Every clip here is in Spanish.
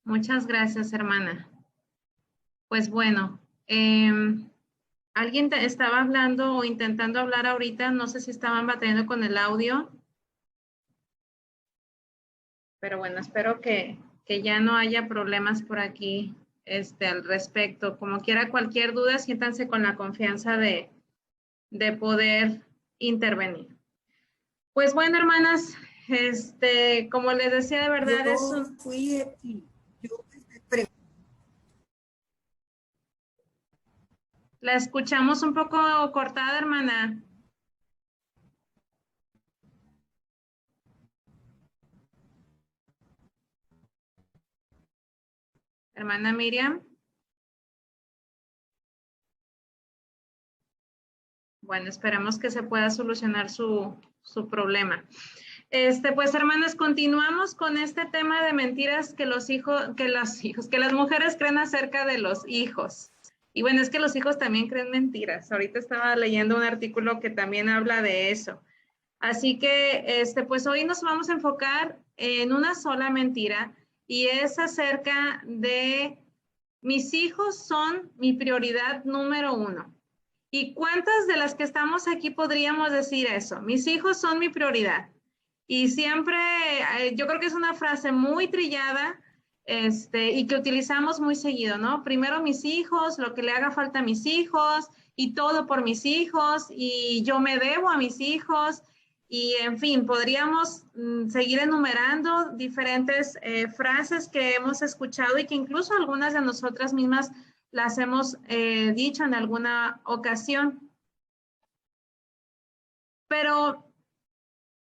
Muchas gracias, hermana. Pues bueno, alguien estaba hablando o intentando hablar ahorita, no sé si estaban batallando con el audio, pero bueno, espero que ya no haya problemas por aquí al respecto. Como quiera, cualquier duda, siéntanse con la confianza de poder intervenir. Pues bueno, hermanas, como les decía, de verdad es Yo un... fui, yo La escuchamos un poco cortada, hermana. Hermana Miriam. Bueno, esperemos que se pueda solucionar su problema. Pues hermanas, continuamos con este tema de mentiras que que las mujeres creen acerca de los hijos. Y bueno, es que los hijos también creen mentiras. Ahorita estaba leyendo un artículo que también habla de eso. Así que, pues hoy nos vamos a enfocar en una sola mentira y es acerca de mis hijos son mi prioridad número uno. ¿Y cuántas de las que estamos aquí podríamos decir eso? Mis hijos son mi prioridad. Y siempre, yo creo que es una frase muy trillada, y que utilizamos muy seguido, ¿no? Primero mis hijos, lo que le haga falta a mis hijos, y todo por mis hijos, y yo me debo a mis hijos, y en fin, podríamos seguir enumerando diferentes frases que hemos escuchado y que incluso algunas de nosotras mismas las hemos dicho en alguna ocasión. Pero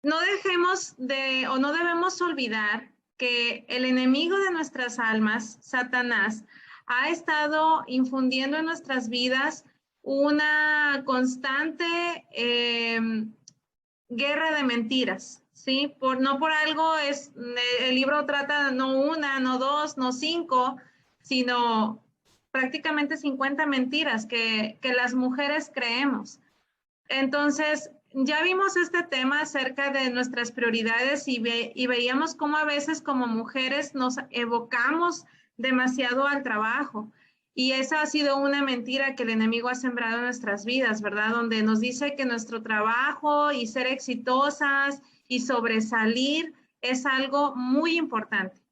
no dejemos de, o no debemos olvidar que el enemigo de nuestras almas, Satanás, ha estado infundiendo en nuestras vidas una constante guerra de mentiras, ¿sí? No por algo el libro trata no una, no dos, no cinco, sino prácticamente 50 mentiras que las mujeres creemos. Entonces, ya vimos este tema acerca de nuestras prioridades y veíamos cómo a veces como mujeres nos evocamos demasiado al trabajo. Y esa ha sido una mentira que el enemigo ha sembrado en nuestras vidas, ¿verdad? Donde nos dice que nuestro trabajo y ser exitosas y sobresalir es algo muy importante.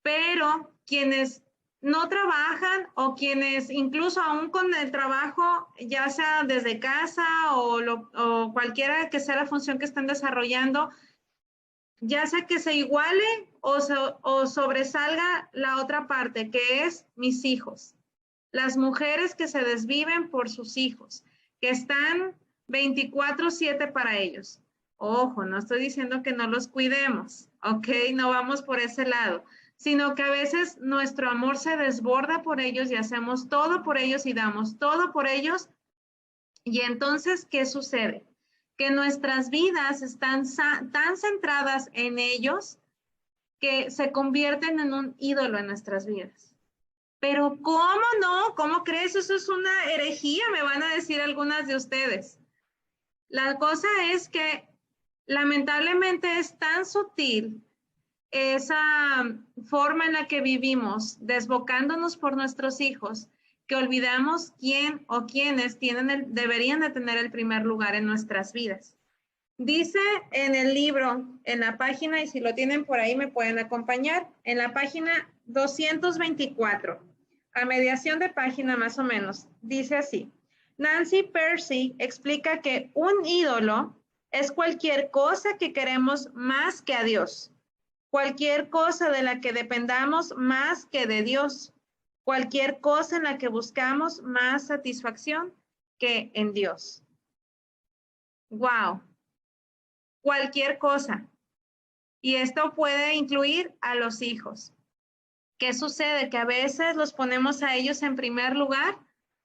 Pero quienes no trabajan o quienes incluso aún con el trabajo, ya sea desde casa o cualquiera que sea la función que estén desarrollando, ya sea que se iguale o sobresalga la otra parte, que es mis hijos. Las mujeres que se desviven por sus hijos, que están 24/7 para ellos. Ojo, no estoy diciendo que no los cuidemos, ¿ok? No vamos por ese lado, sino que a veces nuestro amor se desborda por ellos y hacemos todo por ellos y damos todo por ellos. Y entonces, ¿qué sucede? Que nuestras vidas están tan centradas en ellos que se convierten en un ídolo en nuestras vidas. Pero ¿cómo no? ¿Cómo crees? Eso es una herejía, me van a decir algunas de ustedes. La cosa es que lamentablemente es tan sutil esa forma en la que vivimos, desbocándonos por nuestros hijos, que olvidamos quién o quiénes deberían de tener el primer lugar en nuestras vidas. Dice en el libro, en la página, y si lo tienen por ahí me pueden acompañar, en la página 224, a mediación de página más o menos, dice así: Nancy Percy explica que un ídolo es cualquier cosa que queremos más que a Dios, cualquier cosa de la que dependamos más que de Dios, cualquier cosa en la que buscamos más satisfacción que en Dios. Wow. Cualquier cosa. Y esto puede incluir a los hijos. ¿Qué sucede? Que a veces los ponemos a ellos en primer lugar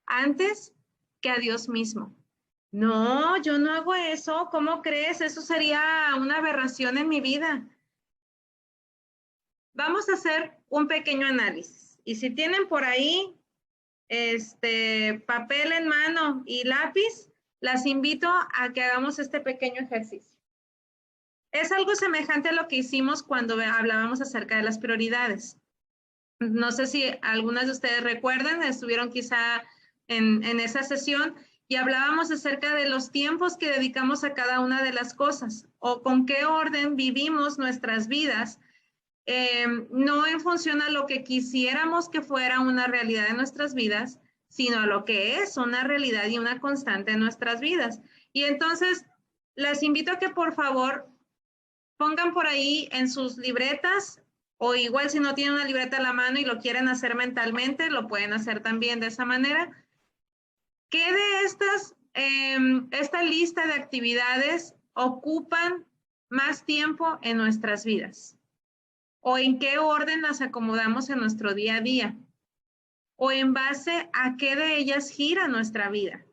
antes que a Dios mismo. No, yo no hago eso. ¿Cómo crees? Eso sería una aberración en mi vida. Vamos a hacer un pequeño análisis. Y si tienen por ahí papel en mano y lápiz, las invito a que hagamos este pequeño ejercicio. Es algo semejante a lo que hicimos cuando hablábamos acerca de las prioridades. No sé si algunas de ustedes recuerdan, estuvieron quizá en esa sesión y hablábamos acerca de los tiempos que dedicamos a cada una de las cosas o con qué orden vivimos nuestras vidas, no en función a lo que quisiéramos que fuera una realidad en nuestras vidas, sino a lo que es una realidad y una constante en nuestras vidas. Y entonces, les invito a que por favor pongan por ahí en sus libretas, o igual si no tienen una libreta a la mano y lo quieren hacer mentalmente, lo pueden hacer también de esa manera. ¿Qué de esta lista de actividades ocupan más tiempo en nuestras vidas? ¿O en qué orden las acomodamos en nuestro día a día? ¿O en base a qué de ellas gira nuestra vida?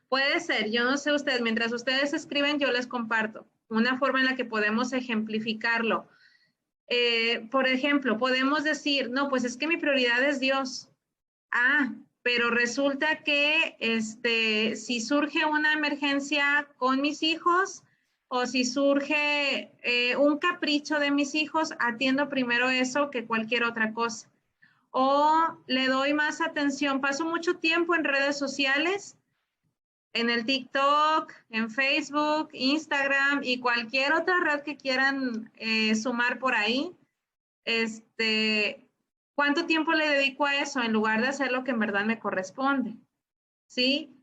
Puede ser, yo no sé ustedes, mientras ustedes escriben, yo les comparto una forma en la que podemos ejemplificarlo. Por ejemplo, podemos decir, no, pues es que mi prioridad es Dios. Ah, pero resulta que si surge una emergencia con mis hijos o si surge un capricho de mis hijos, atiendo primero eso que cualquier otra cosa. O le doy más atención, paso mucho tiempo en redes sociales, en el TikTok, en Facebook, Instagram y cualquier otra red que quieran sumar por ahí. ¿Cuánto tiempo le dedico a eso en lugar de hacer lo que en verdad me corresponde? ¿Sí?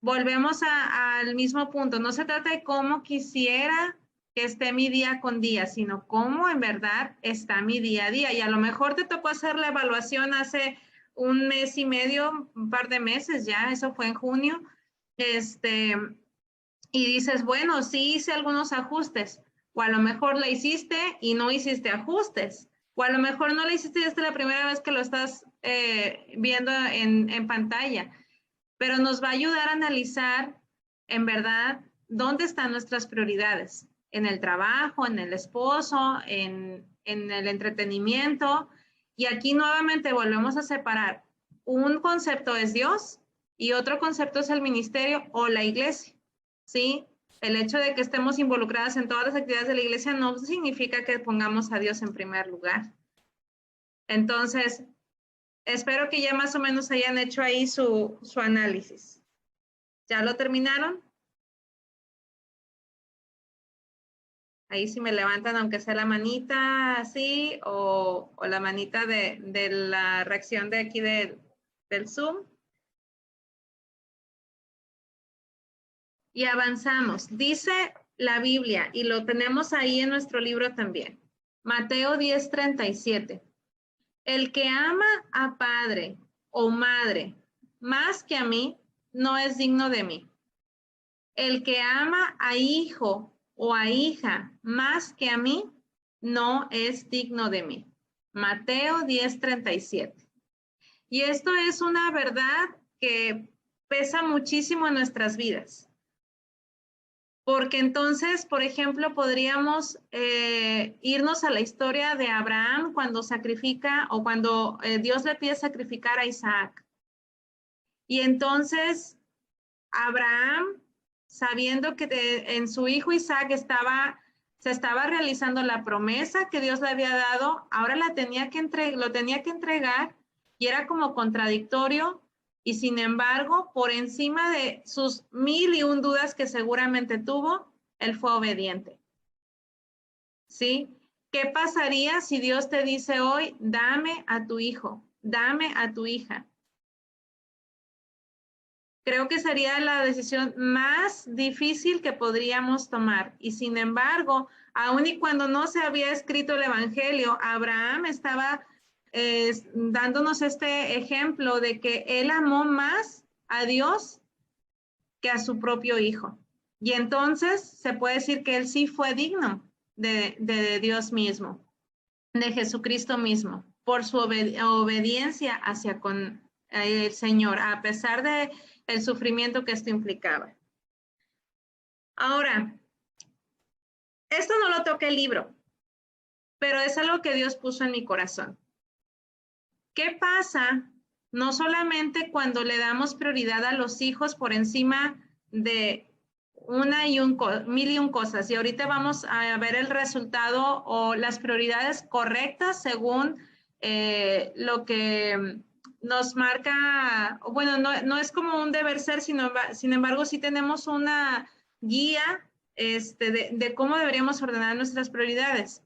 Volvemos al mismo punto. No se trata de cómo quisiera que esté mi día con día, sino cómo en verdad está mi día a día. Y a lo mejor te tocó hacer la evaluación hace un mes y medio, un par de meses ya, eso fue en junio. Y dices, bueno, sí hice algunos ajustes, o a lo mejor la hiciste y no hiciste ajustes, o a lo mejor no la hiciste desde la primera vez que lo estás viendo en pantalla, pero nos va a ayudar a analizar en verdad dónde están nuestras prioridades, en el trabajo, en el esposo, en el entretenimiento. Y aquí nuevamente volvemos a separar. Un concepto es Dios y otro concepto es el ministerio o la iglesia. ¿Sí? El hecho de que estemos involucradas en todas las actividades de la iglesia no significa que pongamos a Dios en primer lugar. Entonces, espero que ya más o menos hayan hecho ahí su análisis. ¿Ya lo terminaron? Ahí sí me levantan, aunque sea la manita así o la manita de la reacción de aquí del Zoom. Y avanzamos. Dice la Biblia, y lo tenemos ahí en nuestro libro también. Mateo 10:37. El que ama a padre o madre más que a mí, no es digno de mí. El que ama a hijo o a hija más que a mí, no es digno de mí. Mateo 10:37. Y esto es una verdad que pesa muchísimo en nuestras vidas. Porque entonces, por ejemplo, podríamos irnos a la historia de Abraham cuando sacrifica o cuando Dios le pide sacrificar a Isaac. Y entonces, Abraham, sabiendo que en su hijo Isaac se estaba realizando la promesa que Dios le había dado, ahora lo tenía que entregar y era como contradictorio. Y sin embargo, por encima de sus 1001 dudas que seguramente tuvo, él fue obediente. ¿Sí? ¿Qué pasaría si Dios te dice hoy, dame a tu hijo, dame a tu hija? Creo que sería la decisión más difícil que podríamos tomar. Y sin embargo, aun y cuando no se había escrito el Evangelio, Abraham estaba dándonos este ejemplo de que él amó más a Dios que a su propio hijo. Y entonces se puede decir que él sí fue digno de Dios mismo, de Jesucristo mismo, por su obediencia hacia con el Señor, a pesar de el sufrimiento que esto implicaba. Ahora, esto no lo toca el libro, pero es algo que Dios puso en mi corazón. ¿Qué pasa no solamente cuando le damos prioridad a los hijos por encima de mil y un cosas? Y ahorita vamos a ver el resultado o las prioridades correctas según lo que nos marca, bueno, no es como un deber ser, sin embargo, sí tenemos una guía de cómo deberíamos ordenar nuestras prioridades.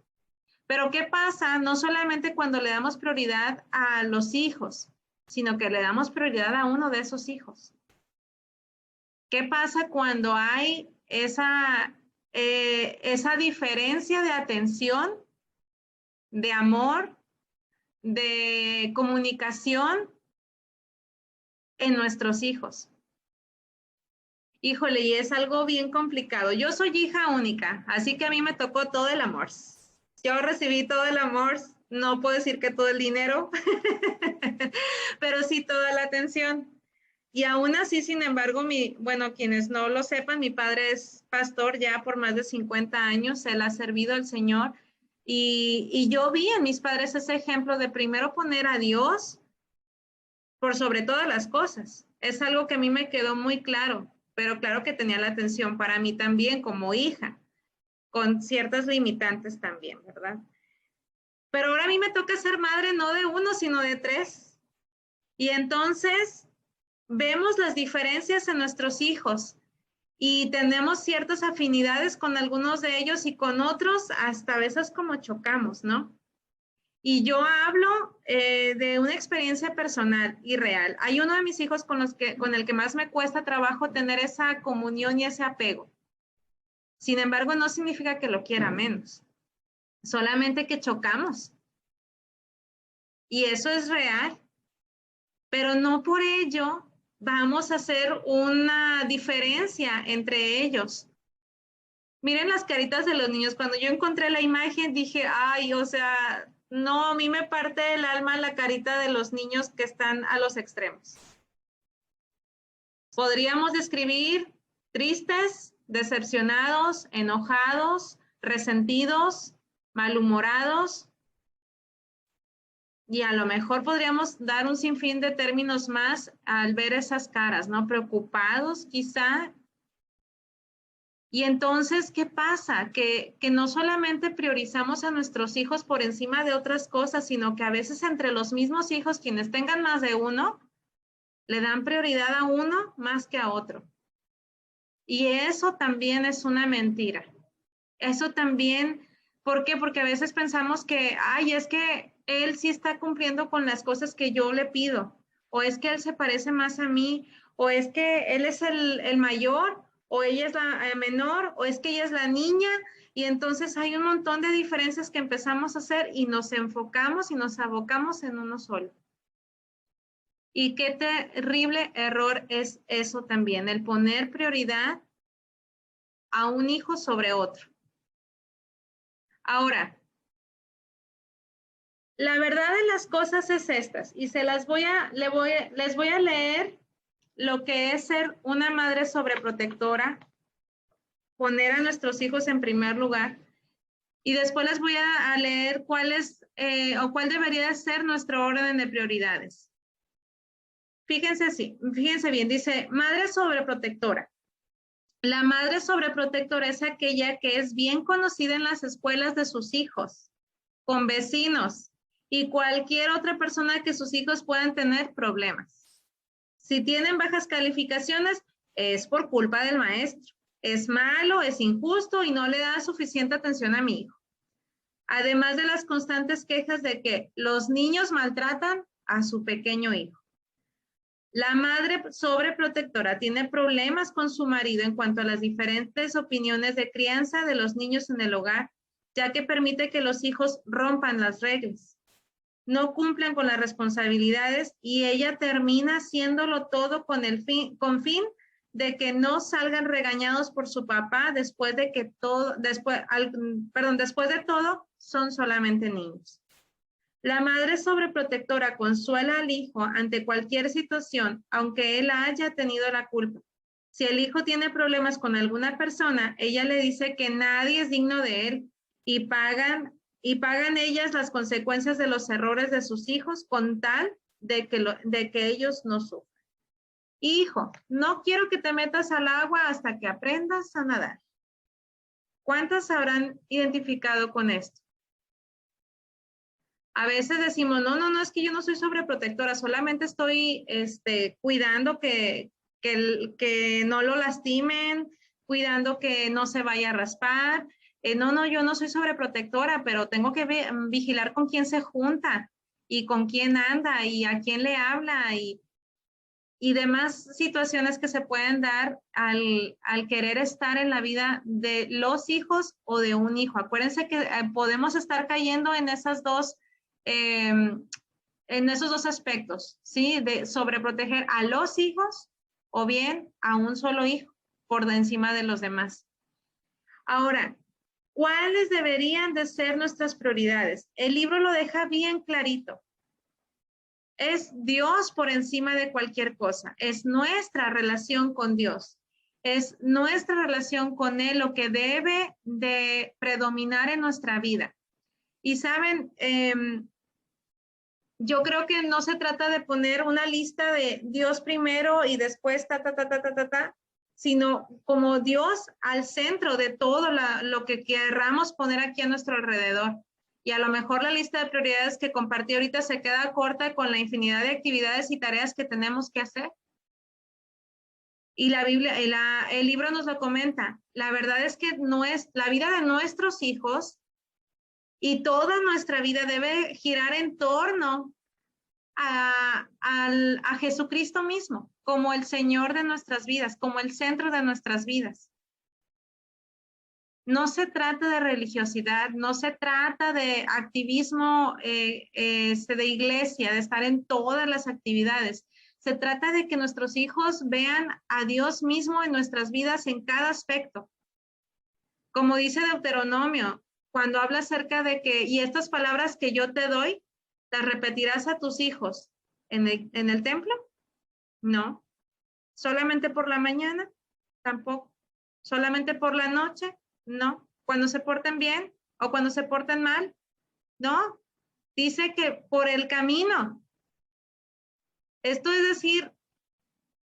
Pero ¿qué pasa? No solamente cuando le damos prioridad a los hijos, sino que le damos prioridad a uno de esos hijos. ¿Qué pasa cuando hay esa diferencia de atención, de amor, de comunicación en nuestros hijos? Híjole, y es algo bien complicado. Yo soy hija única, así que a mí me tocó todo el amor. Yo recibí todo el amor, no puedo decir que todo el dinero, pero sí toda la atención. Y aún así, sin embargo, bueno, quienes no lo sepan, mi padre es pastor ya por más de 50 años, él ha servido al Señor y yo vi en mis padres ese ejemplo de primero poner a Dios por sobre todas las cosas. Es algo que a mí me quedó muy claro, pero claro que tenía la atención para mí también como hija, con ciertas limitantes también, ¿verdad? Pero ahora a mí me toca ser madre no de uno, sino de tres. Y entonces vemos las diferencias en nuestros hijos y tenemos ciertas afinidades con algunos de ellos y con otros hasta a veces como chocamos, ¿no? Y yo hablo de una experiencia personal y real. Hay uno de mis hijos con el que más me cuesta trabajo tener esa comunión y ese apego. Sin embargo, no significa que lo quiera menos, solamente que chocamos. Y eso es real, pero no por ello vamos a hacer una diferencia entre ellos. Miren las caritas de los niños. Cuando yo encontré la imagen dije, ay, o sea, no, a mí me parte el alma la carita de los niños que están a los extremos. Podríamos describir tristes, decepcionados, enojados, resentidos, malhumorados, y a lo mejor podríamos dar un sinfín de términos más al ver esas caras, ¿no? Preocupados, quizá. Y entonces, ¿qué pasa? Que no solamente priorizamos a nuestros hijos por encima de otras cosas, sino que a veces entre los mismos hijos, quienes tengan más de uno, le dan prioridad a uno más que a otro. Y eso también es una mentira. Eso también, ¿por qué? Porque a veces pensamos que, ay, es que él sí está cumpliendo con las cosas que yo le pido, o es que él se parece más a mí, o es que él es el mayor, o ella es la menor, o es que ella es la niña, y entonces hay un montón de diferencias que empezamos a hacer y nos enfocamos y nos abocamos en uno solo. Y qué terrible error es eso también, el poner prioridad a un hijo sobre otro. Ahora, la verdad de las cosas es estas, y les voy a leer lo que es ser una madre sobreprotectora, poner a nuestros hijos en primer lugar, y después les voy a leer cuál debería ser nuestro orden de prioridades. Fíjense bien, dice, madre sobreprotectora. La madre sobreprotectora es aquella que es bien conocida en las escuelas de sus hijos, con vecinos y cualquier otra persona que sus hijos puedan tener problemas. Si tienen bajas calificaciones, es por culpa del maestro. Es malo, es injusto y no le da suficiente atención a mi hijo. Además de las constantes quejas de que los niños maltratan a su pequeño hijo. La madre sobreprotectora tiene problemas con su marido en cuanto a las diferentes opiniones de crianza de los niños en el hogar, ya que permite que los hijos rompan las reglas, no cumplan con las responsabilidades y ella termina haciéndolo todo con fin de que no salgan regañados por su papá después de todo son solamente niños. La madre sobreprotectora consuela al hijo ante cualquier situación, aunque él haya tenido la culpa. Si el hijo tiene problemas con alguna persona, ella le dice que nadie es digno de él y pagan ellas las consecuencias de los errores de sus hijos con tal de que ellos no sufran. Hijo, no quiero que te metas al agua hasta que aprendas a nadar. ¿Cuántas habrán identificado con esto? A veces decimos, no, es que yo no soy sobreprotectora, solamente estoy cuidando que no lo lastimen, cuidando que no se vaya a raspar. No, yo no soy sobreprotectora, pero tengo que vigilar con quién se junta y con quién anda y a quién le habla y demás situaciones que se pueden dar al querer estar en la vida de los hijos o de un hijo. Acuérdense que podemos estar cayendo en esas en esos dos aspectos, ¿sí? De sobreproteger a los hijos o bien a un solo hijo por encima de los demás. Ahora, ¿cuáles deberían de ser nuestras prioridades? El libro lo deja bien clarito. Es Dios por encima de cualquier cosa. Es nuestra relación con Dios. Es nuestra relación con Él lo que debe de predominar en nuestra vida. Y saben, yo creo que no se trata de poner una lista de Dios primero y después sino como Dios al centro de todo lo que querramos poner aquí a nuestro alrededor. Y a lo mejor la lista de prioridades que compartí ahorita se queda corta con la infinidad de actividades y tareas que tenemos que hacer. Y la Biblia, el libro nos lo comenta. La verdad es que la vida de nuestros hijos y toda nuestra vida debe girar en torno a Jesucristo mismo, como el Señor de nuestras vidas, como el centro de nuestras vidas. No se trata de religiosidad, no se trata de activismo de iglesia, de estar en todas las actividades. Se trata de que nuestros hijos vean a Dios mismo en nuestras vidas en cada aspecto. Como dice Deuteronomio, cuando habla acerca de que, y estas palabras que yo te doy, las repetirás a tus hijos en el templo. No. ¿Solamente por la mañana? Tampoco. ¿Solamente por la noche? No. ¿Cuando se porten bien o cuando se porten mal? No. Dice que por el camino. Esto es decir,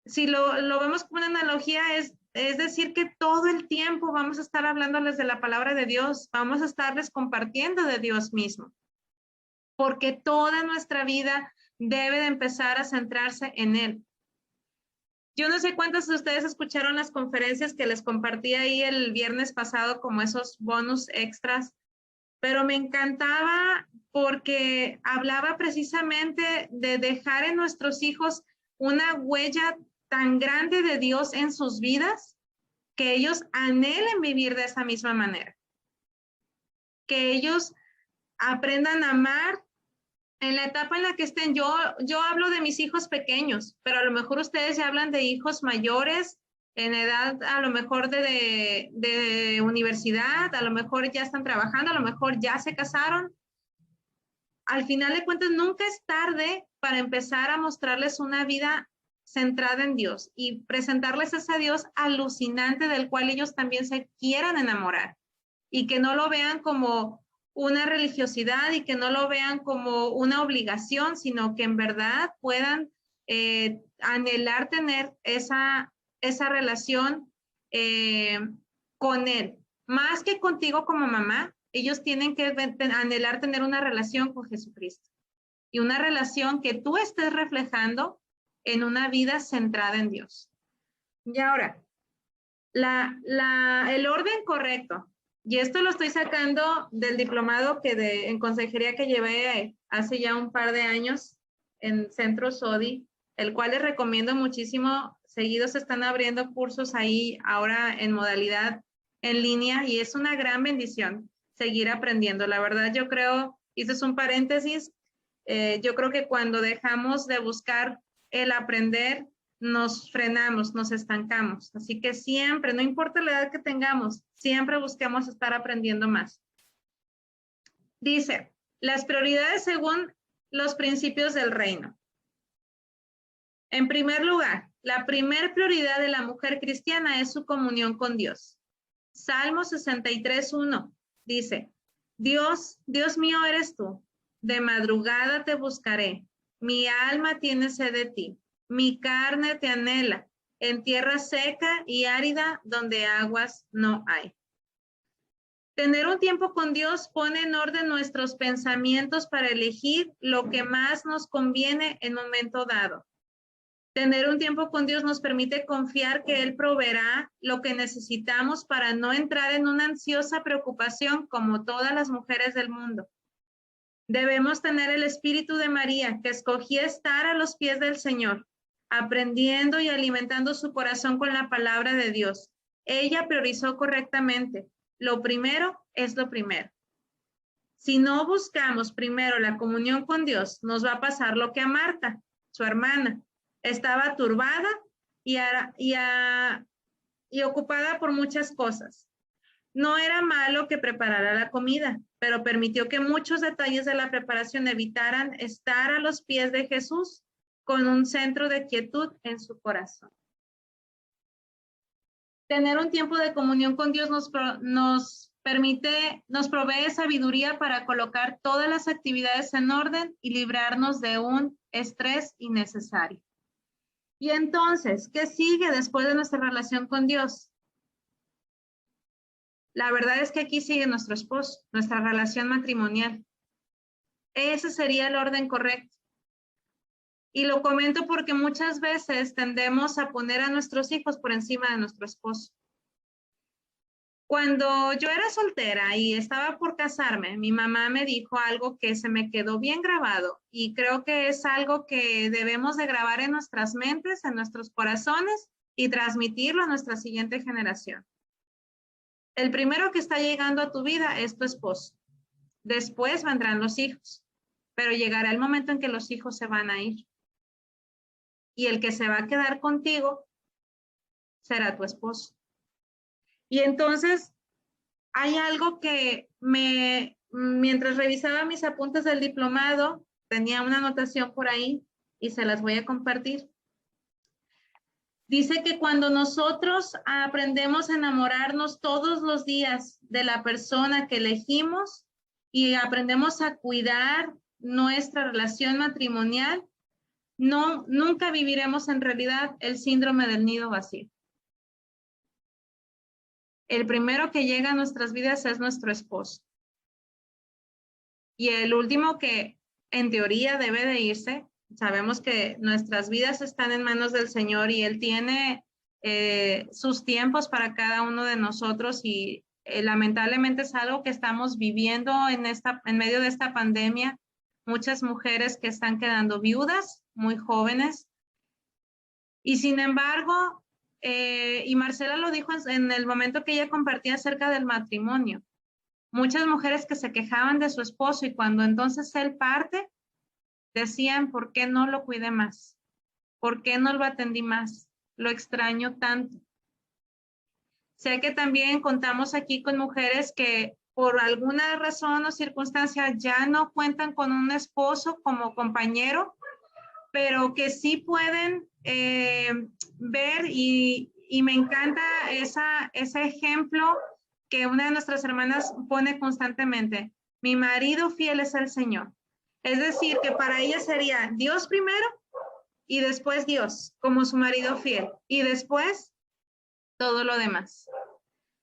si lo vemos como una analogía, es decir que todo el tiempo vamos a estar hablándoles de la palabra de Dios, vamos a estarles compartiendo de Dios mismo, porque toda nuestra vida debe de empezar a centrarse en Él. Yo no sé cuántos de ustedes escucharon las conferencias que les compartí ahí el viernes pasado como esos bonus extras, pero me encantaba porque hablaba precisamente de dejar en nuestros hijos una huella tan grande de Dios en sus vidas que ellos anhelen vivir de esa misma manera, que ellos aprendan a amar en la etapa en la que estén. Yo hablo de mis hijos pequeños, pero a lo mejor ustedes ya hablan de hijos mayores, en edad a lo mejor de universidad, a lo mejor ya están trabajando, a lo mejor ya se casaron. Al final de cuentas, nunca es tarde para empezar a mostrarles una vida centrada en Dios y presentarles ese Dios alucinante del cual ellos también se quieran enamorar y que no lo vean como una religiosidad y que no lo vean como una obligación, sino que en verdad puedan anhelar tener esa relación con Él. Más que contigo como mamá, ellos tienen que anhelar tener una relación con Jesucristo y una relación que tú estés reflejando en una vida centrada en Dios. Y ahora, el orden correcto. Y esto lo estoy sacando del diplomado en consejería que llevé hace ya un par de años en Centro SODI, el cual les recomiendo muchísimo. Seguidos se están abriendo cursos ahí ahora en modalidad en línea y es una gran bendición seguir aprendiendo. La verdad, yo creo, y eso es un paréntesis, yo creo que cuando dejamos de buscar el aprender, nos frenamos, nos estancamos. Así que siempre, no importa la edad que tengamos, siempre busquemos estar aprendiendo más. Dice, las prioridades según los principios del reino. En primer lugar, la primer prioridad de la mujer cristiana es su comunión con Dios. Salmo 63:1 dice, Dios mío eres tú, de madrugada te buscaré, mi alma tiene sed de ti. Mi carne te anhela en tierra seca y árida donde aguas no hay. Tener un tiempo con Dios pone en orden nuestros pensamientos para elegir lo que más nos conviene en un momento dado. Tener un tiempo con Dios nos permite confiar que Él proveerá lo que necesitamos para no entrar en una ansiosa preocupación como todas las mujeres del mundo. Debemos tener el espíritu de María, que escogía estar a los pies del Señor, aprendiendo y alimentando su corazón con la palabra de Dios. Ella priorizó correctamente. Lo primero es lo primero. Si no buscamos primero la comunión con Dios, nos va a pasar lo que a Marta, su hermana. Estaba turbada y ocupada por muchas cosas. No era malo que preparara la comida, pero permitió que muchos detalles de la preparación evitaran estar a los pies de Jesús con un centro de quietud en su corazón. Tener un tiempo de comunión con Dios nos provee sabiduría para colocar todas las actividades en orden y librarnos de un estrés innecesario. Y entonces, ¿qué sigue después de nuestra relación con Dios? La verdad es que aquí sigue nuestro esposo, nuestra relación matrimonial. Ese sería el orden correcto. Y lo comento porque muchas veces tendemos a poner a nuestros hijos por encima de nuestro esposo. Cuando yo era soltera y estaba por casarme, mi mamá me dijo algo que se me quedó bien grabado y creo que es algo que debemos de grabar en nuestras mentes, en nuestros corazones y transmitirlo a nuestra siguiente generación. El primero que está llegando a tu vida es tu esposo. Después vendrán los hijos, pero llegará el momento en que los hijos se van a ir. Y el que se va a quedar contigo será tu esposo. Y entonces hay algo que mientras revisaba mis apuntes del diplomado, tenía una anotación por ahí y se las voy a compartir. Dice que cuando nosotros aprendemos a enamorarnos todos los días de la persona que elegimos y aprendemos a cuidar nuestra relación matrimonial, nunca viviremos en realidad el síndrome del nido vacío. El primero que llega a nuestras vidas es nuestro esposo. Y el último que en teoría debe de irse. Sabemos que nuestras vidas están en manos del Señor y Él tiene sus tiempos para cada uno de nosotros y lamentablemente es algo que estamos viviendo en medio de esta pandemia. Muchas mujeres que están quedando viudas, muy jóvenes. Y sin embargo, y Marcela lo dijo en el momento que ella compartía acerca del matrimonio, muchas mujeres que se quejaban de su esposo y cuando entonces él parte, decían, ¿por qué no lo cuidé más? ¿Por qué no lo atendí más? Lo extraño tanto. Sé que también contamos aquí con mujeres que por alguna razón o circunstancia ya no cuentan con un esposo como compañero, pero que sí pueden ver y me encanta ese ejemplo que una de nuestras hermanas pone constantemente. Mi marido fiel es el Señor. Es decir, que para ella sería Dios primero y después Dios como su marido fiel y después todo lo demás.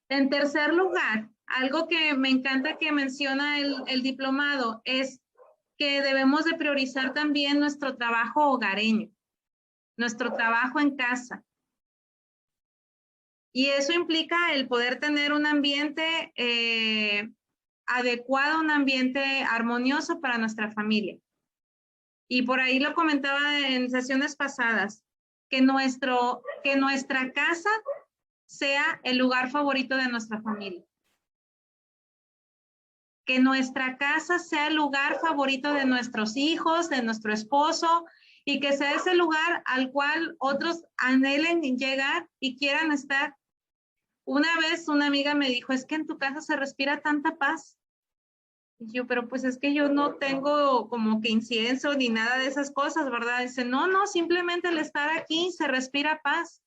En tercer lugar, algo que me encanta que menciona el diplomado es que debemos de priorizar también nuestro trabajo hogareño, nuestro trabajo en casa. Y eso implica el poder tener un ambiente adecuado, un ambiente armonioso para nuestra familia. Y por ahí lo comentaba en sesiones pasadas, que nuestra casa sea el lugar favorito de nuestra familia. Que nuestra casa sea el lugar favorito de nuestros hijos, de nuestro esposo, y que sea ese lugar al cual otros anhelen llegar y quieran estar. Una vez una amiga me dijo, es que en tu casa se respira tanta paz. Y yo, pero pues es que yo no tengo como que incienso ni nada de esas cosas, ¿verdad? Dice, no, simplemente el estar aquí se respira paz.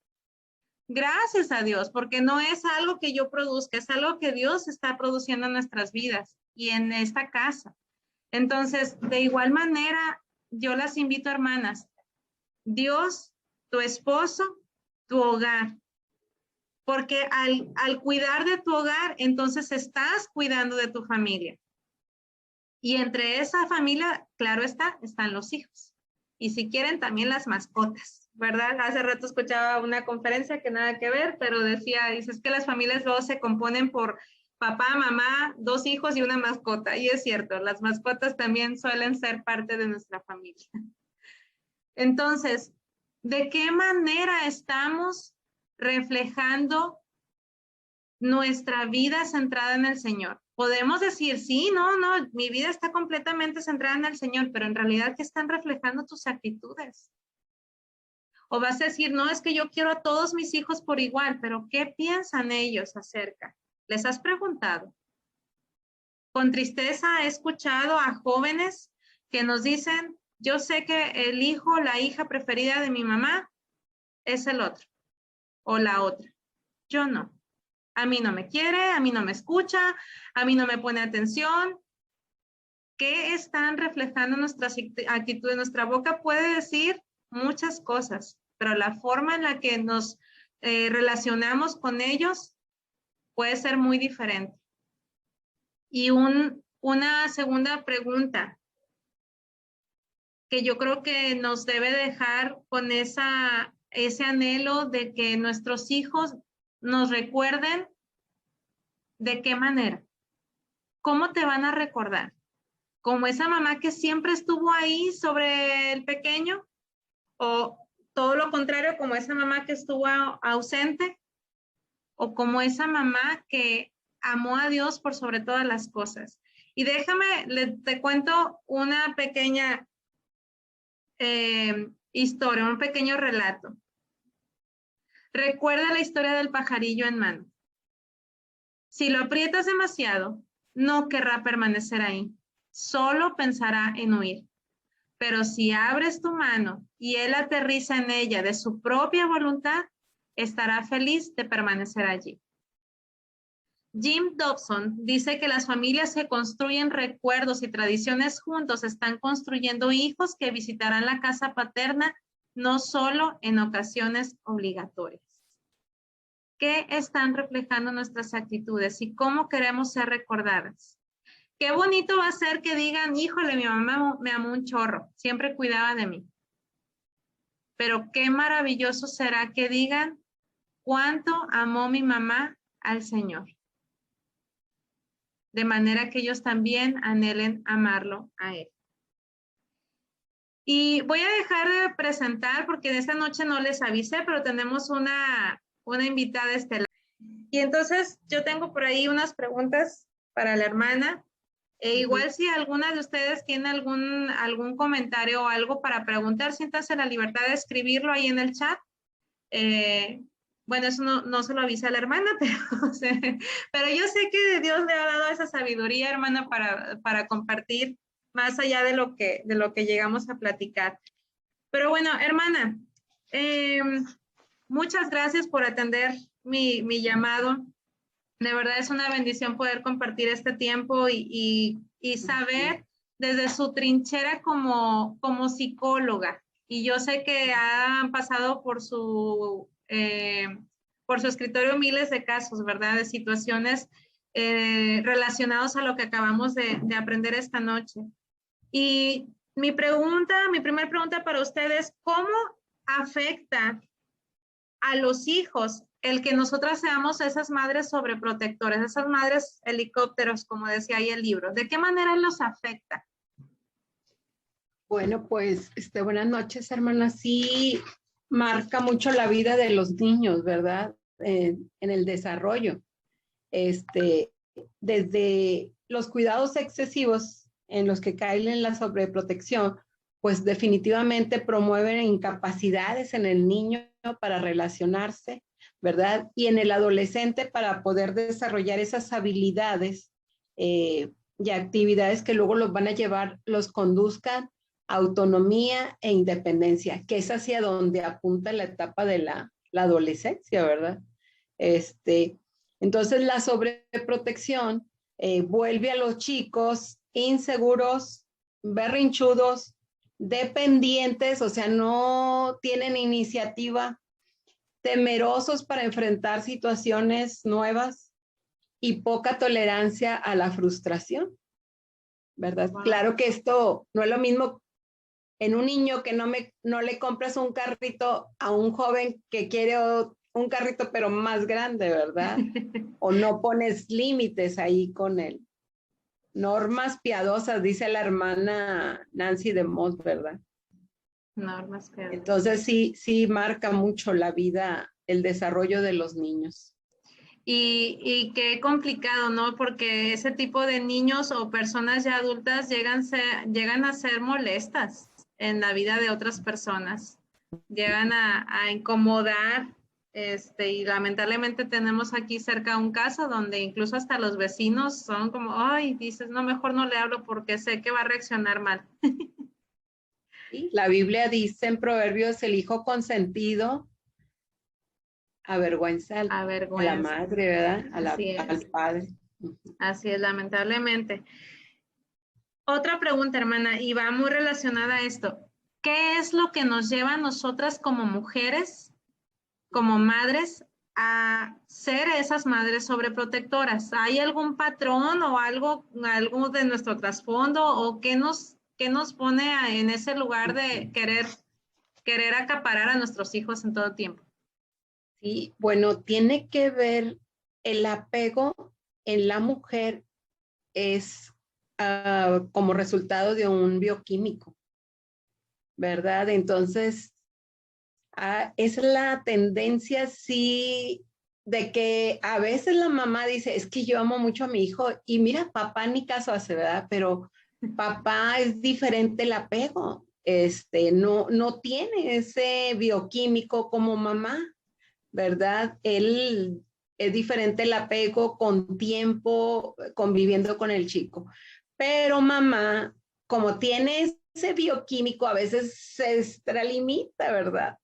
Gracias a Dios, porque no es algo que yo produzca, es algo que Dios está produciendo en nuestras vidas y en esta casa. Entonces, de igual manera, yo las invito, hermanas, Dios, tu esposo, tu hogar. porque al cuidar de tu hogar, entonces estás cuidando de tu familia. Y entre esa familia, claro está, están los hijos. Y si quieren, también las mascotas, ¿verdad? Hace rato escuchaba una conferencia que nada que ver, pero decía, dices que las familias luego se componen por papá, mamá, 2 hijos y una mascota. Y es cierto, las mascotas también suelen ser parte de nuestra familia. Entonces, ¿de qué manera estamos reflejando nuestra vida centrada en el Señor? Podemos decir, sí, no, mi vida está completamente centrada en el Señor, pero en realidad, ¿qué están reflejando tus actitudes? O vas a decir, no, es que yo quiero a todos mis hijos por igual, pero ¿qué piensan ellos acerca? ¿Les has preguntado? Con tristeza he escuchado a jóvenes que nos dicen, yo sé que el hijo, la hija preferida de mi mamá es el otro o la otra. Yo no. A mí no me quiere, a mí no me escucha, a mí no me pone atención. ¿Qué están reflejando nuestras actitudes? Nuestra boca puede decir muchas cosas, pero la forma en la que nos relacionamos con ellos puede ser muy diferente. Y una segunda pregunta que yo creo que nos debe dejar con ese anhelo de que nuestros hijos nos recuerden. ¿De qué manera? ¿Cómo te van a recordar? ¿Como esa mamá que siempre estuvo ahí sobre el pequeño? ¿O todo lo contrario, como esa mamá que estuvo ausente? ¿O como esa mamá que amó a Dios por sobre todas las cosas? Y déjame, te cuento una pequeña historia, un pequeño relato. Recuerda la historia del pajarillo en mano. Si lo aprietas demasiado, no querrá permanecer ahí, solo pensará en huir. Pero si abres tu mano y él aterriza en ella de su propia voluntad, estará feliz de permanecer allí. Jim Dobson dice que las familias que construyen recuerdos y tradiciones juntos están construyendo hijos que visitarán la casa paterna no solo en ocasiones obligatorias. ¿Qué están reflejando nuestras actitudes y cómo queremos ser recordadas? Qué bonito va a ser que digan, híjole, mi mamá me amó un chorro, siempre cuidaba de mí. Pero qué maravilloso será que digan, cuánto amó mi mamá al Señor. De manera que ellos también anhelen amarlo a Él. Y voy a dejar de presentar porque en esta noche no les avisé, pero tenemos una invitada estelar. Y entonces yo tengo por ahí unas preguntas para la hermana. Igual si alguna de ustedes tiene algún comentario o algo para preguntar, siéntanse la libertad de escribirlo ahí en el chat. Bueno, eso no se lo avisa a la hermana, pero yo sé que Dios le ha dado esa sabiduría, hermana, para compartir más allá de lo que llegamos a platicar. Pero bueno, hermana, muchas gracias por atender mi llamado. De verdad es una bendición poder compartir este tiempo y saber desde su trinchera como psicóloga. Y yo sé que han pasado por su escritorio miles de casos, ¿verdad? De situaciones relacionadas a lo que acabamos de aprender esta noche. Y mi primera pregunta para ustedes, ¿cómo afecta a los hijos el que nosotras seamos esas madres sobreprotectoras, esas madres helicópteros, como decía ahí el libro? ¿De qué manera los afecta? Bueno, pues, buenas noches, hermana. Sí, marca mucho la vida de los niños, ¿verdad? En el desarrollo. Desde los cuidados excesivos en los que caen en la sobreprotección, pues definitivamente promueven incapacidades en el niño para relacionarse, ¿verdad? Y en el adolescente para poder desarrollar esas habilidades y actividades que luego los van a llevar, los conduzcan a autonomía e independencia, que es hacia donde apunta la etapa de la adolescencia, ¿verdad? Entonces la sobreprotección vuelve a los chicos inseguros, berrinchudos, dependientes, o sea, no tienen iniciativa temerosos para enfrentar situaciones nuevas y poca tolerancia a la frustración, ¿verdad? Wow. Claro que esto no es lo mismo en un niño que no le compras un carrito a un joven que quiere un carrito pero más grande, ¿verdad? O no pones límites ahí con él. Normas piadosas, dice la hermana Nancy DeMoss, ¿verdad? Normas piadosas. Entonces sí marca mucho la vida, el desarrollo de los niños. Y qué complicado, ¿no? Porque ese tipo de niños o personas ya adultas llegan a ser molestas en la vida de otras personas. Llegan a incomodar, y lamentablemente tenemos aquí cerca un caso donde incluso hasta los vecinos son como, ay, dices, no, mejor no le hablo porque sé que va a reaccionar mal. ¿Sí? La Biblia dice en Proverbios, el hijo consentido avergüenza a la madre, ¿verdad? Al padre. Así es, lamentablemente. Otra pregunta, hermana, y va muy relacionada a esto. ¿Qué es lo que nos lleva a nosotras como mujeres, como madres, a ser esas madres sobreprotectoras? ¿Hay algún patrón o algo de nuestro trasfondo o qué nos pone en ese lugar de querer acaparar a nuestros hijos en todo tiempo? Sí, bueno, tiene que ver el apego en la mujer es como resultado de un bioquímico, ¿verdad? Entonces, es la tendencia, sí, de que a veces la mamá dice, es que yo amo mucho a mi hijo y mira, papá ni caso hace, ¿verdad? Pero papá es diferente el apego, no tiene ese bioquímico como mamá, ¿verdad? Él es diferente el apego con tiempo, conviviendo con el chico. Pero mamá, como tiene ese bioquímico, a veces se extralimita, ¿verdad?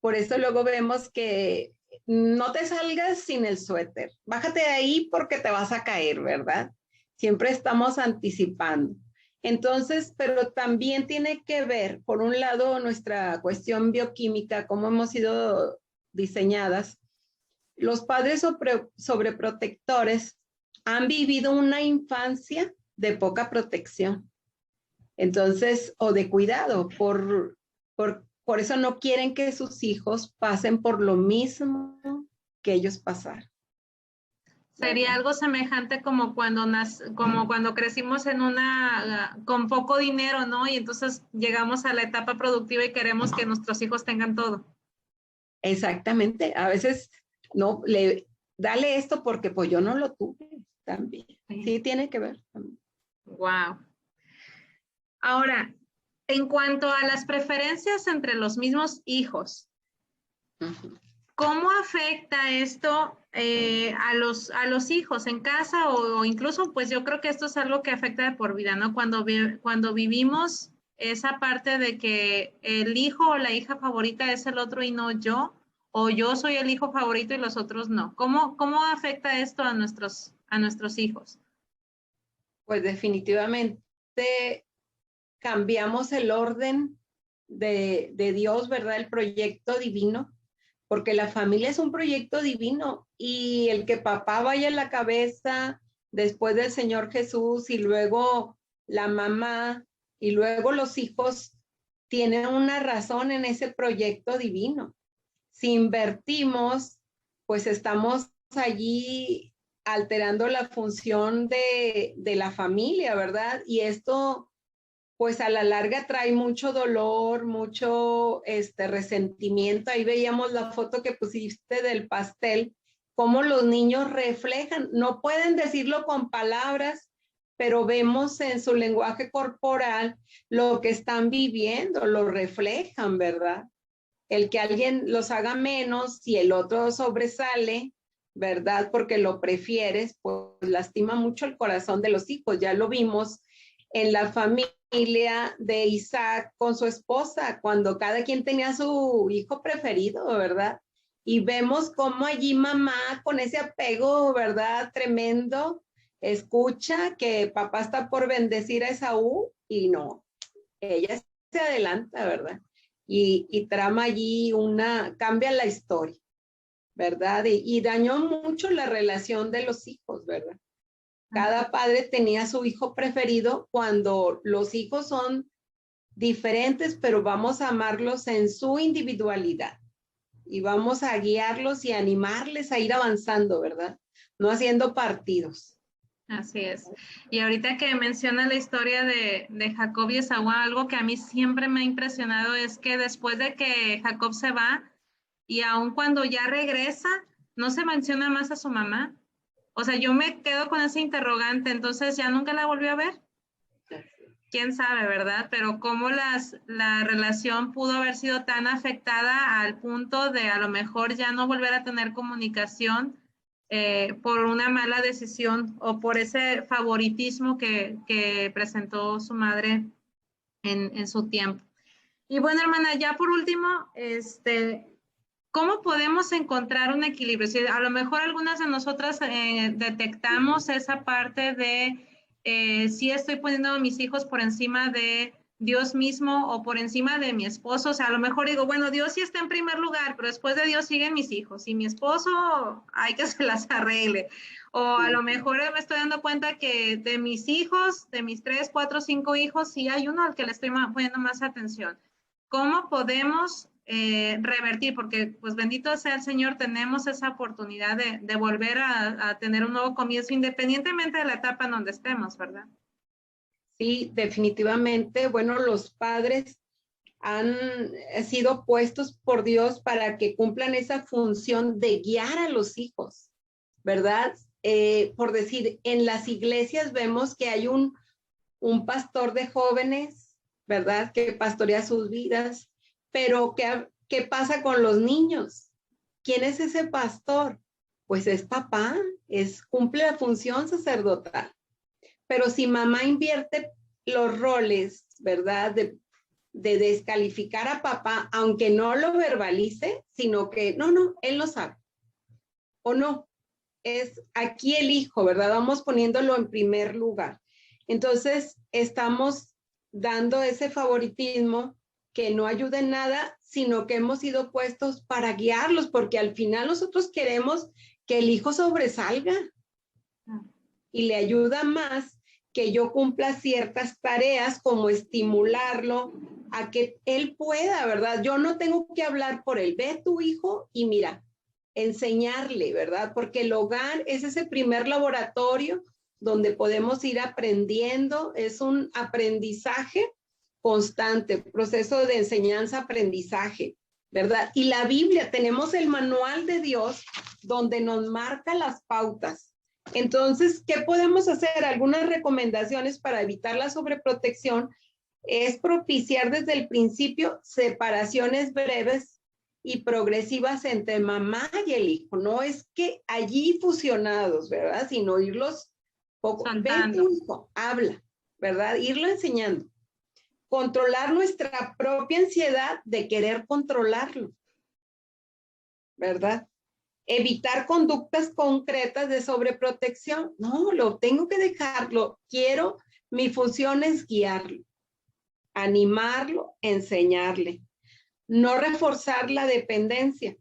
Por eso luego vemos que no te salgas sin el suéter. Bájate de ahí porque te vas a caer, ¿verdad? Siempre estamos anticipando. Entonces, pero también tiene que ver, por un lado, nuestra cuestión bioquímica, cómo hemos sido diseñadas. Los padres sobreprotectores han vivido una infancia de poca protección. Entonces, o de cuidado, por eso no quieren que sus hijos pasen por lo mismo que ellos pasaron. Sería algo semejante como cuando crecimos con poco dinero, ¿no? Y entonces llegamos a la etapa productiva y queremos que nuestros hijos tengan todo. Exactamente. A veces, no, dale esto porque pues yo no lo tuve también. Sí, tiene que ver también. Wow. Ahora, en cuanto a las preferencias entre los mismos hijos, ¿cómo afecta esto a los hijos en casa o incluso, pues yo creo que esto es algo que afecta de por vida, ¿no? Cuando vivimos esa parte de que el hijo o la hija favorita es el otro y no yo, o yo soy el hijo favorito y los otros no. ¿Cómo afecta esto a nuestros hijos? Pues definitivamente cambiamos el orden de Dios, ¿verdad? El proyecto divino, porque la familia es un proyecto divino y el que papá vaya en la cabeza después del Señor Jesús y luego la mamá y luego los hijos tienen una razón en ese proyecto divino. Si invertimos, pues estamos allí alterando la función de la familia, ¿verdad? Y esto pues a la larga trae mucho dolor, mucho resentimiento. Ahí veíamos la foto que pusiste del pastel, cómo los niños reflejan, no pueden decirlo con palabras, pero vemos en su lenguaje corporal lo que están viviendo, lo reflejan, ¿verdad? El que alguien los haga menos y el otro sobresale, ¿verdad? Porque lo prefieres, pues lastima mucho el corazón de los hijos. Ya lo vimos en la familia de Isaac con su esposa, cuando cada quien tenía su hijo preferido, ¿verdad? Y vemos cómo allí mamá con ese apego, ¿verdad? Tremendo, escucha que papá está por bendecir a Esaú y no, ella se adelanta, ¿verdad? Y trama allí cambia la historia. ¿verdad? Y dañó mucho la relación de los hijos, ¿verdad? Cada padre tenía su hijo preferido cuando los hijos son diferentes, pero vamos a amarlos en su individualidad y vamos a guiarlos y animarles a ir avanzando, ¿verdad? No haciendo partidos. Así es. Y ahorita que menciona la historia de Jacob y Esaú, algo que a mí siempre me ha impresionado es que después de que Jacob se va y aun cuando ya regresa, no se menciona más a su mamá. O sea, yo me quedo con ese interrogante, entonces ya nunca la volvió a ver. Quién sabe, ¿verdad? Pero cómo la relación pudo haber sido tan afectada al punto de a lo mejor ya no volver a tener comunicación por una mala decisión o por ese favoritismo que presentó su madre en su tiempo. Y bueno, hermana, ya por último, ¿cómo podemos encontrar un equilibrio? Si a lo mejor algunas de nosotras detectamos esa parte de si estoy poniendo a mis hijos por encima de Dios mismo o por encima de mi esposo, o sea, a lo mejor digo, bueno, Dios sí está en primer lugar, pero después de Dios siguen mis hijos y mi esposo hay que se las arregle. O a lo mejor me estoy dando cuenta que de mis hijos, de mis 3, 4, 5 hijos, sí hay uno al que le estoy poniendo más atención. ¿Cómo podemos revertir? Porque, pues, bendito sea el Señor, tenemos esa oportunidad de volver a tener un nuevo comienzo, independientemente de la etapa en donde estemos, ¿verdad? Sí, definitivamente. Bueno, los padres han sido puestos por Dios para que cumplan esa función de guiar a los hijos, ¿verdad? Por decir, en las iglesias vemos que hay un pastor de jóvenes, ¿verdad? Que pastorea sus vidas, pero ¿qué pasa con los niños? ¿Quién es ese pastor? Pues es papá, cumple la función sacerdotal. Pero si mamá invierte los roles, ¿verdad? De descalificar a papá, aunque no lo verbalice, sino que no, él no sabe. O no, es aquí el hijo, ¿verdad? Vamos poniéndolo en primer lugar. Entonces, estamos dando ese favoritismo que no ayuda en nada, sino que hemos sido puestos para guiarlos, porque al final nosotros queremos que el hijo sobresalga y le ayuda más que yo cumpla ciertas tareas como estimularlo a que él pueda, ¿verdad? Yo no tengo que hablar por él. Ve tu hijo y mira, enseñarle, ¿verdad? Porque el hogar es ese primer laboratorio donde podemos ir aprendiendo, es un aprendizaje constante, proceso de enseñanza-aprendizaje, ¿verdad? Y la Biblia, tenemos el manual de Dios donde nos marca las pautas. Entonces, ¿qué podemos hacer? Algunas recomendaciones para evitar la sobreprotección es propiciar desde el principio separaciones breves y progresivas entre mamá y el hijo. No es que allí fusionados, ¿verdad? Sino irlos poco. Ven tu hijo, habla, ¿verdad? Irlo enseñando. Controlar nuestra propia ansiedad de querer controlarlo, ¿verdad? Evitar conductas concretas de sobreprotección. No, lo tengo que dejarlo. Mi función es guiarlo, animarlo, enseñarle. No reforzar la dependencia,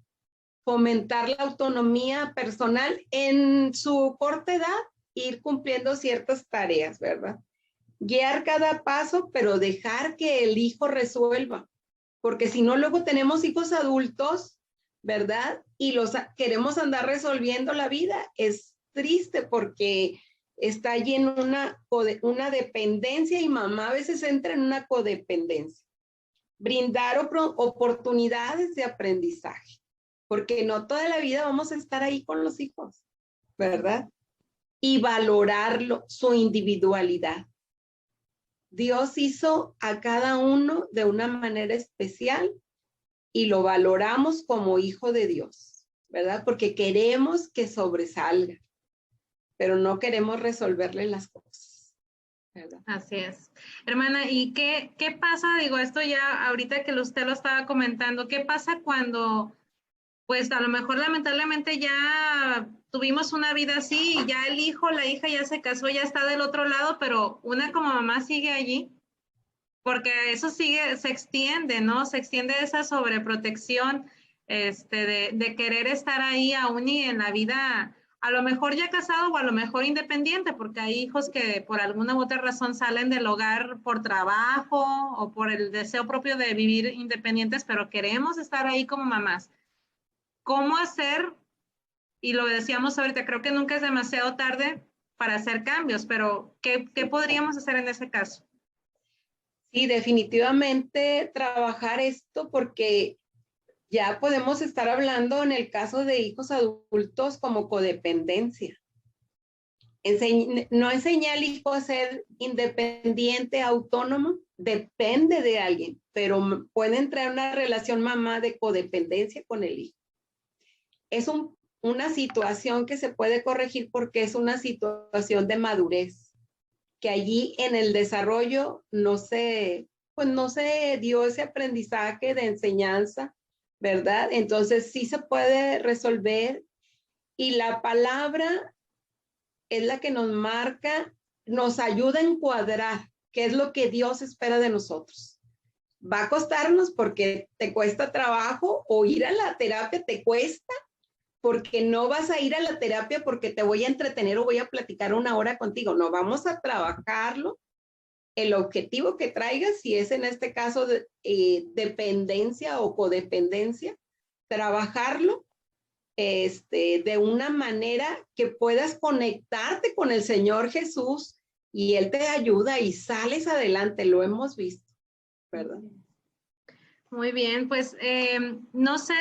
fomentar la autonomía personal en su corta edad, ir cumpliendo ciertas tareas, ¿verdad? Guiar cada paso, pero dejar que el hijo resuelva, porque si no, luego tenemos hijos adultos, ¿verdad? Y los queremos andar resolviendo la vida. Es triste porque está allí en una dependencia y mamá a veces entra en una codependencia. Brindar oportunidades de aprendizaje, porque no toda la vida vamos a estar ahí con los hijos, ¿verdad? Y valorarlo, su individualidad. Dios hizo a cada uno de una manera especial y lo valoramos como hijo de Dios, ¿verdad? Porque queremos que sobresalga, pero no queremos resolverle las cosas, ¿verdad? Así es. Hermana, ¿y qué pasa? Digo, esto ya ahorita que usted lo estaba comentando, ¿qué pasa cuando, pues a lo mejor lamentablemente ya tuvimos una vida así y ya el hijo, la hija ya se casó, ya está del otro lado, pero una como mamá sigue allí? Porque eso sigue, se extiende, ¿no? Se extiende esa sobreprotección. de querer estar ahí aún y en la vida, a lo mejor ya casado o a lo mejor independiente, porque hay hijos que por alguna u otra razón salen del hogar por trabajo o por el deseo propio de vivir independientes, pero queremos estar ahí como mamás. ¿Cómo hacer? Y lo decíamos ahorita, creo que nunca es demasiado tarde para hacer cambios, pero ¿qué podríamos hacer en ese caso? Sí, definitivamente trabajar esto porque ya podemos estar hablando en el caso de hijos adultos como codependencia. No enseña al hijo a ser independiente, autónomo, depende de alguien, pero puede entrar en una relación mamá de codependencia con el hijo. Es una situación que se puede corregir porque es una situación de madurez, que allí en el desarrollo no se dio ese aprendizaje de enseñanza, ¿verdad? Entonces sí se puede resolver y la palabra es la que nos marca, nos ayuda a encuadrar qué es lo que Dios espera de nosotros. Va a costarnos porque te cuesta trabajo o ir a la terapia te cuesta porque no vas a ir a la terapia porque te voy a entretener o voy a platicar una hora contigo. No, vamos a trabajarlo. El objetivo que traigas, si es en este caso dependencia o codependencia, trabajarlo de una manera que puedas conectarte con el Señor Jesús y Él te ayuda y sales adelante, lo hemos visto, ¿verdad? Muy bien, pues no sé